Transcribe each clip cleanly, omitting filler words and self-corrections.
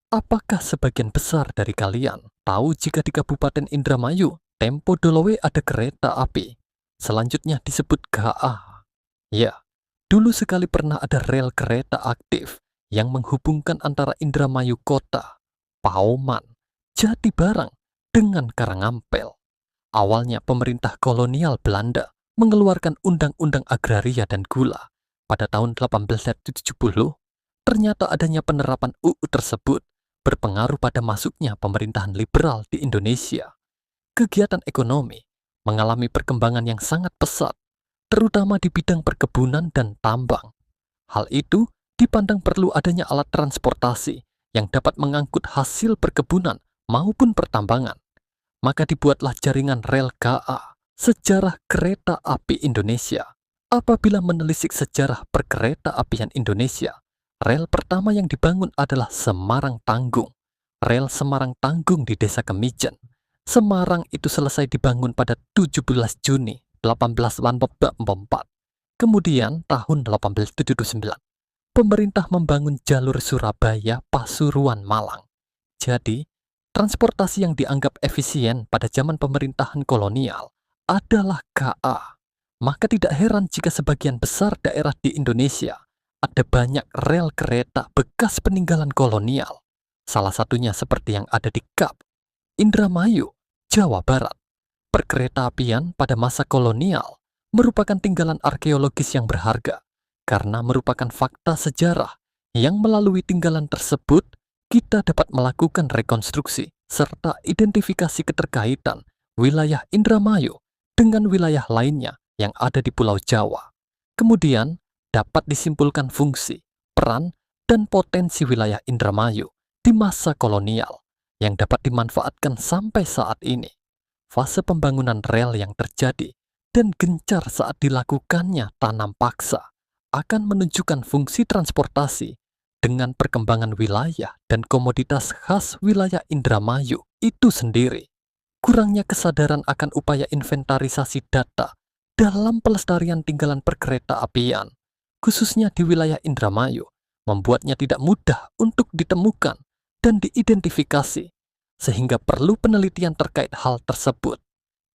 Apakah sebagian besar dari kalian tahu jika di Kabupaten Indramayu, Tempo Dolowe ada kereta api? Selanjutnya disebut GAA. Ya, dulu sekali pernah ada rel kereta aktif yang menghubungkan antara Indramayu Kota, Pauman, Jatibarang, dengan Karangampel. Awalnya pemerintah kolonial Belanda mengeluarkan Undang-Undang Agraria dan Gula pada tahun 1870. Ternyata adanya penerapan UU tersebut berpengaruh pada masuknya pemerintahan liberal di Indonesia. Kegiatan ekonomi mengalami perkembangan yang sangat pesat, terutama di bidang perkebunan dan tambang. Hal itu dipandang perlu adanya alat transportasi yang dapat mengangkut hasil perkebunan maupun pertambangan. Maka dibuatlah jaringan rel GAA, Sejarah Kereta Api Indonesia. Apabila menelisik sejarah perkereta apian Indonesia, rel pertama yang dibangun adalah Semarang Tanggung. Rel Semarang Tanggung di Desa Kemijen. Semarang itu selesai dibangun pada 17 Juni 1844. Kemudian tahun 1879, pemerintah membangun jalur Surabaya Pasuruan Malang. Jadi, transportasi yang dianggap efisien pada zaman pemerintahan kolonial adalah GAA. Maka tidak heran jika sebagian besar daerah di Indonesia ada banyak rel kereta bekas peninggalan kolonial. Salah satunya seperti yang ada di Kap, Indramayu, Jawa Barat. Perkeretaapian pada masa kolonial merupakan tinggalan arkeologis yang berharga karena merupakan fakta sejarah yang melalui tinggalan tersebut kita dapat melakukan rekonstruksi serta identifikasi keterkaitan wilayah Indramayu dengan wilayah lainnya yang ada di Pulau Jawa. Kemudian dapat disimpulkan fungsi, peran, dan potensi wilayah Indramayu di masa kolonial yang dapat dimanfaatkan sampai saat ini. Fase pembangunan rel yang terjadi dan gencar saat dilakukannya tanam paksa akan menunjukkan fungsi transportasi dengan perkembangan wilayah dan komoditas khas wilayah Indramayu itu sendiri. Kurangnya kesadaran akan upaya inventarisasi data dalam pelestarian tinggalan perkereta apian, khususnya di wilayah Indramayu, membuatnya tidak mudah untuk ditemukan dan diidentifikasi, sehingga perlu penelitian terkait hal tersebut.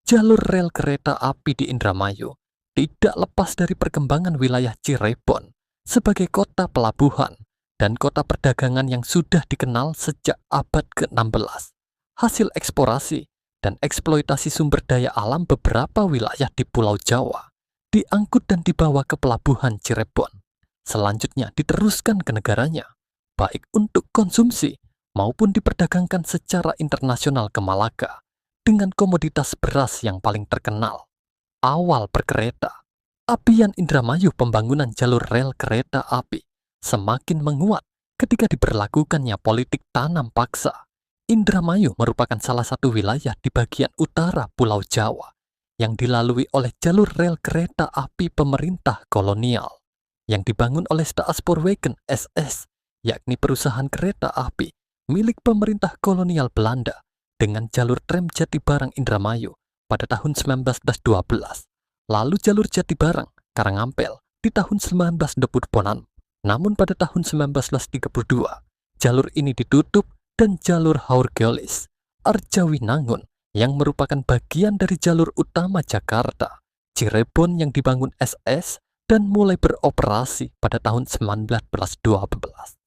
Jalur rel kereta api di Indramayu tidak lepas dari perkembangan wilayah Cirebon sebagai kota pelabuhan dan kota perdagangan yang sudah dikenal sejak abad ke-16. Hasil eksplorasi dan eksploitasi sumber daya alam beberapa wilayah di Pulau Jawa diangkut dan dibawa ke pelabuhan Cirebon. Selanjutnya diteruskan ke negaranya, baik untuk konsumsi maupun diperdagangkan secara internasional ke Malaka dengan komoditas beras yang paling terkenal. Awal perkereta apian Indramayu, pembangunan jalur rel kereta api semakin menguat ketika diberlakukannya politik tanam paksa. Indramayu merupakan salah satu wilayah di bagian utara Pulau Jawa yang dilalui oleh jalur rel kereta api pemerintah kolonial yang dibangun oleh Staatspoorwegen SS, yakni perusahaan kereta api milik pemerintah kolonial Belanda dengan jalur tram Jatibarang Indramayu pada tahun 1912, lalu jalur Jatibarang Karangampel di tahun 1926. Namun pada tahun 1932, jalur ini ditutup dan jalur Haurgeolis, Arjawinangun yang merupakan bagian dari jalur utama Jakarta, Cirebon yang dibangun SS dan mulai beroperasi pada tahun 1912.